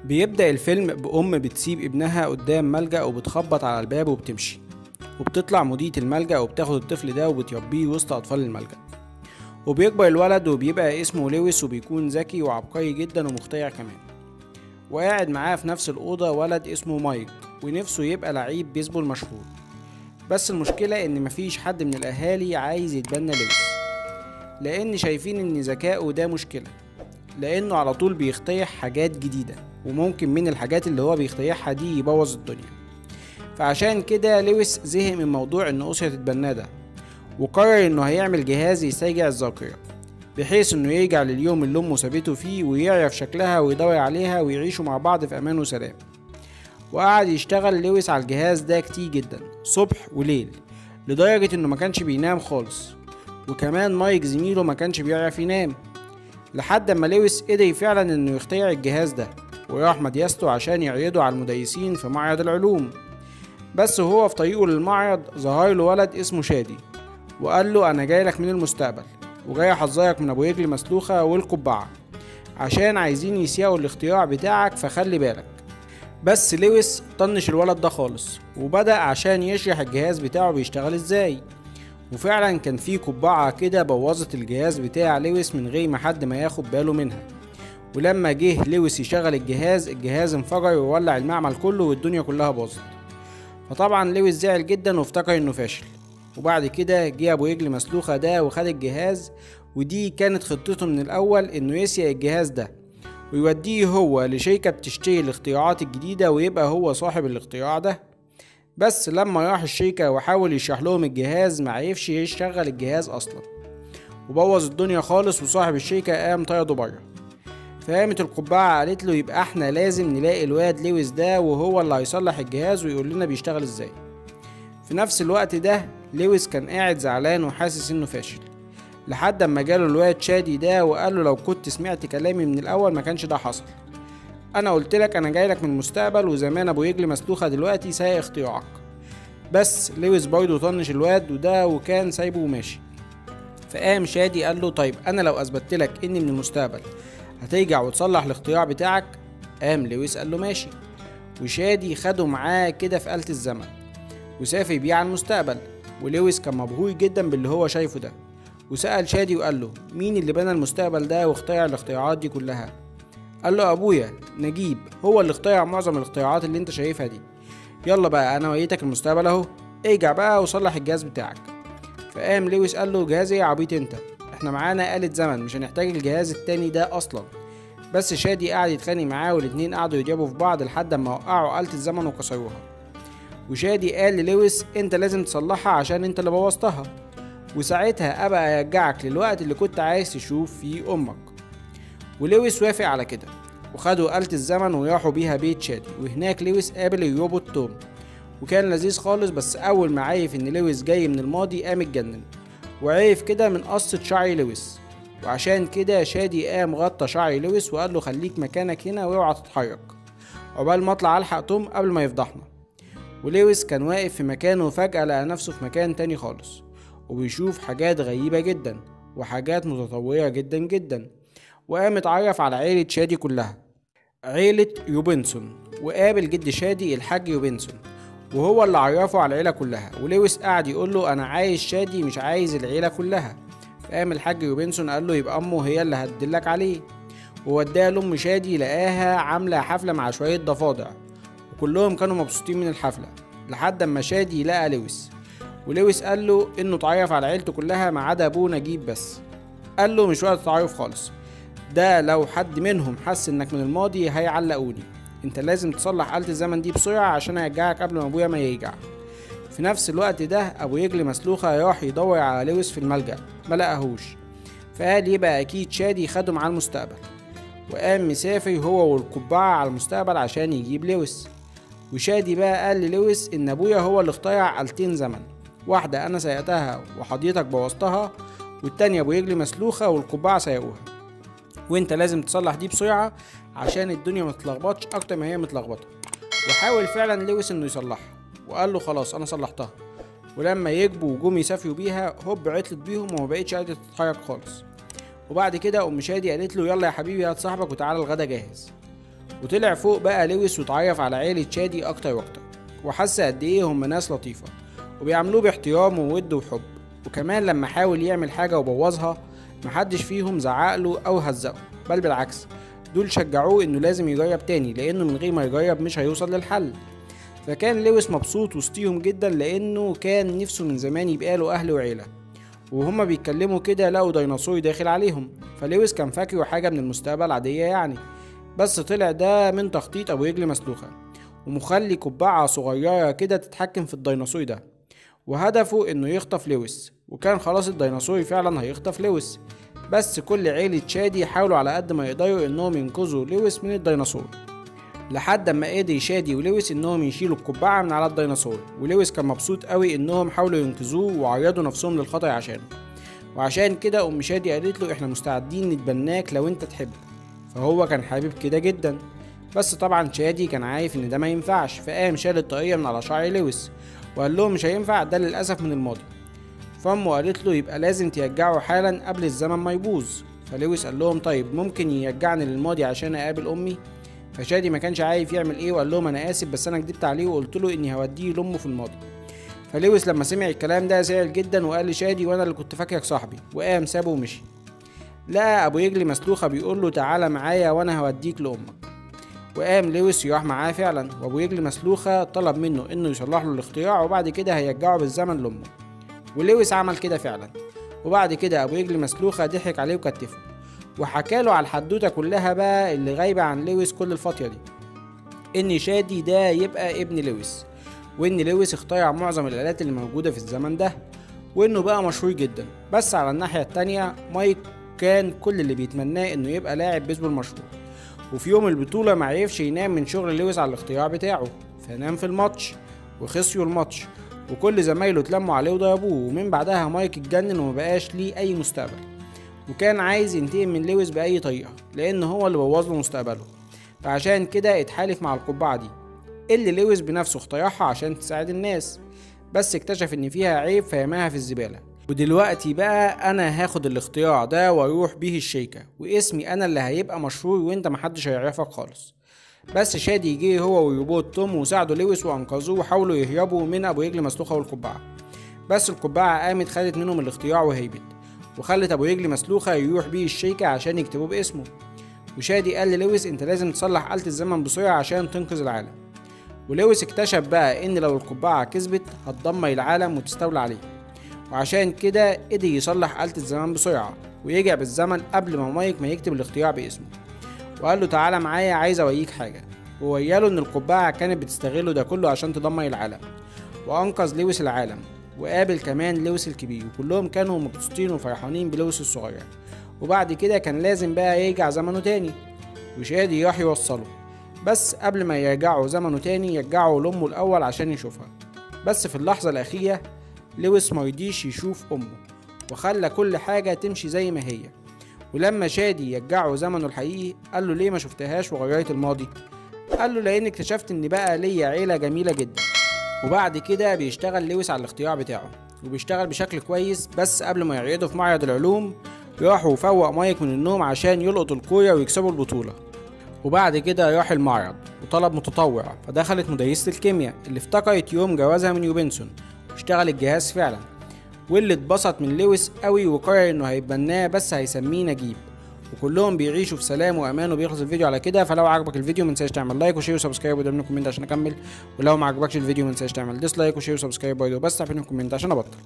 بيبدأ الفيلم بأم بتسيب ابنها قدام ملجأ وبتخبط على الباب وبتمشي، وبتطلع مديرة الملجأ وبتاخد الطفل ده وبتربيه وسط أطفال الملجأ. وبيكبر الولد وبيبقى اسمه لويس، وبيكون ذكي وعبقري جدا ومخترع كمان. وقاعد معاه في نفس الأوضة ولد اسمه مايك، ونفسه يبقى لعيب بيسبول مشهور. بس المشكلة إن مفيش حد من الأهالي عايز يتبنى لويس، لأن شايفين إن ذكائه ده مشكلة، لأنه على طول بيخترع حاجات جديدة، وممكن من الحاجات اللي هو بيخترعها دي يبوظ الدنيا. فعشان كده لويس زهق من موضوع إن أسرة تتبناه ده، وقرر إنه هيعمل جهاز يسترجع الذاكرة، بحيث إنه يرجع لليوم اللي أمه سابته فيه ويعرف شكلها ويدور عليها ويعيشوا مع بعض في أمان وسلام. وقعد يشتغل لويس على الجهاز ده كتير جدا، صبح وليل، لدرجة إنه ما كانش بينام خالص. وكمان مايك زميله ما كانش بيعرف ينام، لحد ما لويس قدر فعلا إنه يخترع الجهاز ده، وراح مدرسته عشان يعرضه على المدرسين في معرض العلوم. بس وهو في طريقه للمعرض ظهر له ولد اسمه شادي، وقال له أنا جايلك من المستقبل، وجاي أحذرك من أبو رجل مسلوخة والقبعة، عشان عايزين يسيئوا الاختراع بتاعك، فخلي بالك. بس لويس طنش الولد ده خالص، وبدأ عشان يشرح الجهاز بتاعه بيشتغل ازاي. وفعلا كان في قبعة كده بوظت الجهاز بتاع لويس من غير ما حد ما ياخد باله منها. ولما جه لويس يشغل الجهاز انفجر وولع المعمل كله والدنيا كلها باظت. فطبعا لويس زعل جدا وافتكر انه فاشل. وبعد كده جه ابو رجل مسلوخة ده وخد الجهاز، ودي كانت خطته من الاول، انه يسرق الجهاز ده ويوديه هو لشركة بتشتري الاختراعات الجديدة ويبقى هو صاحب الاختراع ده. بس لما راح الشركة وحاول يشرح لهم الجهاز معرفش يشغل الجهاز اصلا، وبوظ الدنيا خالص، وصاحب الشركة قام طرده بره. فقامت القبعة قالت له يبقى احنا لازم نلاقي الواد لويس ده، وهو اللي هيصلح الجهاز ويقول لنا بيشتغل ازاي. في نفس الوقت ده لويس كان قاعد زعلان وحاسس انه فاشل، لحد اما جاله الواد شادي ده وقال له لو كنت سمعت كلامي من الاول ما كانش ده حصل. انا قلت لك انا جاي لك من المستقبل، وزمان ابو رجل مسلوخه دلوقتي سايق اختراعك. بس لويس برضه طنش الواد وده وكان سايبه وماشي. فقام شادي قال له طيب انا لو اثبتت لك اني من المستقبل هترجع وتصلح الاختراع بتاعك؟ قام لويس قال له ماشي. وشادي خده معاه كده في آلة الزمن وسافر بيه على المستقبل. ولويس كان مبهور جدا باللي هو شايفه ده، وسأل شادي وقال له مين اللي بنى المستقبل ده واخترع الاختراعات دي كلها؟ قال له ابويا نجيب، هو اللي اخترع معظم الاختراعات اللي انت شايفها دي. يلا بقى انا وريتك المستقبل اهو، ارجع بقى وصلح الجهاز بتاعك. فقام لويس قال له جهاز ايه يا عبيط انت، احنا معانا آلة زمن مش هنحتاج الجهاز التاني ده اصلا. بس شادي قعد يتخانق معاه، والاتنين قعدوا يضربوا في بعض لحد ما وقعوا آلة الزمن وكسروها. وشادي قال للويس انت لازم تصلحها عشان انت اللي بوظتها، وساعتها ابقى ارجعك للوقت اللي كنت عايز تشوف فيه امك. ولويس وافق على كده، وخدوا آلة الزمن وراحوا بيها بيت شادي. وهناك لويس قابل الروبوت توم، وكان لذيذ خالص. بس اول ما عرف ان لويس جاي من الماضي قام اتجنن، وعرف كده من قصة شعر لويس. وعشان كده شادي قام غطى شعر لويس وقال له خليك مكانك هنا واوعى تتحرك، عقبال ما اطلع الحق توم قبل ما يفضحنا. ولويس كان واقف في مكانه، وفجأة لقى نفسه في مكان تاني خالص، وبيشوف حاجات غريبة جدا وحاجات متطورة جدا جدا. وقام اتعرف على عيلة شادي كلها، عيلة يوبنسون، وقابل جد شادي الحاج يوبنسون، وهو اللي عرفه على العيلة كلها. ولويس قعد يقول له انا عايز شادي مش عايز العيلة كلها. فقام الحاج يوبنسون قال له يبقى امه هي اللي هتدلك عليه. ووداها لام شادي، لقاها عاملة حفلة مع شوية ضفادع، وكلهم كانوا مبسوطين من الحفلة. لحد اما شادي لقى لويس، ولويس قال له انه اتعرف على عيلته كلها ما عدا ابوه نجيب بس. قال له مش وقت تعرف خالص، ده لو حد منهم حس انك من الماضي هيعلقوني، انت لازم تصلح آلة الزمن دي بسرعة عشان ارجعك قبل ما ابويا ما يرجع. في نفس الوقت ده ابو رجل مسلوخة راح يدور على لويس في الملجأ، ما لقاهوش. فقال يبقى اكيد شادي خده معاه المستقبل، وقام مسافر هو والقبعة على المستقبل عشان يجيب لويس. وشادي بقى قال للويس ان ابويا هو اللي اخترع آلتين زمن، واحدة انا سيقتها وحضرتك بوظتها، والتانية ابو رجل مسلوخة والقبعة سيقوها، وانت لازم تصلح دي بسرعة عشان الدنيا متلخبطش اكتر ما هي متلخبطة. وحاول فعلا لويس انه يصلحها، وقال له خلاص انا صلحتها. ولما يكبوا وجم يسافروا بيها هوب عطلت بيهم وما بقتش قادرة تتحرك خالص. وبعد كده ام شادي قالت له يلا يا حبيبي هات صاحبك وتعالى الغدا جاهز. وطلع فوق بقى لويس واتعرف على عيلة شادي اكتر واكتر، وحس قد ايه هم ناس لطيفة وبيعملوه باحترام وود وحب. وكمان لما حاول يعمل حاجة وبوظها محدش فيهم زعقله او هزقه، بل بالعكس دول شجعوه انه لازم يجرب تاني، لانه من غير ما يجرب مش هيوصل للحل. فكان لويس مبسوط وسطيهم جدا، لانه كان نفسه من زمان يبقى له اهل وعيلة. وهما بيتكلموا كده لقوا ديناصور داخل عليهم، فلويس كان فاكره حاجة من المستقبل عادية يعني، بس طلع ده من تخطيط ابو رجل مسلوخة، ومخلي قبعة صغيرة كده تتحكم في الديناصور ده، وهدفه انه يخطف لويس. وكان خلاص الديناصور فعلا هيخطف لويس، بس كل عيلة شادي حاولوا على قد ما يقدروا انهم ينقذوا لويس من الديناصور، لحد ما قدر شادي ولويس انهم يشيلوا القبعة من على الديناصور. ولويس كان مبسوط قوي انهم حاولوا ينقذوه وعرضوا نفسهم للخطر عشانه. وعشان كده ام شادي قالت له احنا مستعدين نتبناك لو انت تحب. فهو كان حابب كده جدا، بس طبعا شادي كان عارف ان ده ما ينفعش، فقام شال الطاقية من على شعر لويس وقال لهم مش هينفع، ده للاسف من الماضي. فامه قالت له يبقى لازم ترجعه حالا قبل الزمن ما يبوظ. فلويس قال لهم طيب ممكن يرجعني للماضي عشان اقابل امي. فشادي ما كانش عارف يعمل ايه وقال لهم انا اسف، بس انا كدبت عليه وقلت له اني هوديه لامه في الماضي. فلويس لما سمع الكلام ده زعل جدا وقال لشادي وانا اللي كنت فاكرك صاحبي، وقام سابه ومشي. لقى ابو رجل مسلوخة بيقول له تعالى معايا وانا هوديك لامك. وقام لويس يروح معاه فعلا، وابو رجل مسلوخة طلب منه انه يصلح له الاختراع وبعد كده هيرجعه بالزمن لامه. ولويس عمل كده فعلا. وبعد كده ابو رجل مسلوخة ضحك عليه وكتفه، وحكاله على الحدوته كلها بقى اللي غايبه عن لويس كل الفتره دي، ان شادي ده يبقى ابن لويس، وان لويس اخترع معظم الالات اللي موجوده في الزمن ده، وانه بقى مشهور جدا. بس على الناحيه التانية مايك كان كل اللي بيتمناه انه يبقى لاعب بيسبول مشهور. وفي يوم البطوله معرفش ينام من شغل لويس على الاختراع بتاعه، فنام في الماتش وخسروا الماتش، وكل زمايله اتلموا عليه وضربوه. ومن بعدها مايك اتجنن ومبقاش ليه اي مستقبل، وكان عايز ينتقم من لويس بأي طريقة لأن هو اللي بوظ له مستقبله. فعشان كده اتحالف مع القبعة دي اللي لويس بنفسه اخترعها عشان تساعد الناس، بس اكتشف ان فيها عيب فرماها في الزبالة. ودلوقتي بقى انا هاخد الاختراع ده واروح بيه الشركة، واسمي انا اللي هيبقى مشهور وانت محدش هيعرفك خالص. بس شادي جه هو والروبوت توم وساعدوا لويس وانقذوه وحاولوا يهربوا من ابو رجل مسلوخة والقبعة، بس القبعة قامت خدت منهم الاختراع وهيبت، وخلت ابو رجل مسلوخة يروح بيه الشركة عشان يكتبوه باسمه. وشادي قال للويس انت لازم تصلح آلة الزمن بسرعة عشان تنقذ العالم. ولويس اكتشف بقى ان لو القبعة كسبت هتدمر العالم وتستولى عليه، وعشان كده قدر يصلح آلة الزمن بسرعة ورجع بالزمن قبل ما مايك ما يكتب الاختراع باسمه. وقال له تعالى معايا عايز اوريك حاجة، وورياله ان القبعة كانت بتستغله ده كله عشان تدمر العالم. وانقذ لويس العالم، وقابل كمان لويس الكبير، وكلهم كانوا مبسوطين وفرحانين بلويس الصغير. وبعد كده كان لازم بقى يرجع زمنه تاني، وشادي راح يوصله، بس قبل ما يرجعوا زمنه تاني يرجعوا لأمه الأول عشان يشوفها. بس في اللحظة الأخيرة لويس مرضيش يشوف أمه، وخلى كل حاجة تمشي زي ما هي. ولما شادي يرجعه زمنه الحقيقي قال له ليه ما شفتهاش وغيرت الماضي؟ قال له لأن اكتشفت إن بقى ليا عيلة جميلة جدا. وبعد كده بيشتغل لويس على الاختراع بتاعه وبيشتغل بشكل كويس، بس قبل ما يعرضه في معرض العلوم راحوا فوق مايك من النوم عشان يلقط الكورة ويكسبوا البطولة. وبعد كده راح المعرض وطلب متطوع، فدخلت مدرسة الكيمياء اللي افتكرت يوم جوازها من يوبنسون واشتغل الجهاز فعلا، واللي اتبسط من لويس قوي وقرر انه هيتبناه بس هيسميه نجيب. وكلهم بيعيشوا في سلام وامان. وبيخلص الفيديو على كده. فلو عجبك الفيديو منساش تعمل لايك وشير وسبسكرايب وده من كومنت عشان اكمل، ولو ما عجبكش الفيديو منساش تعمل ديسلايك وشير وسبسكرايب برضه بس عشان كومنت عشان ابطل.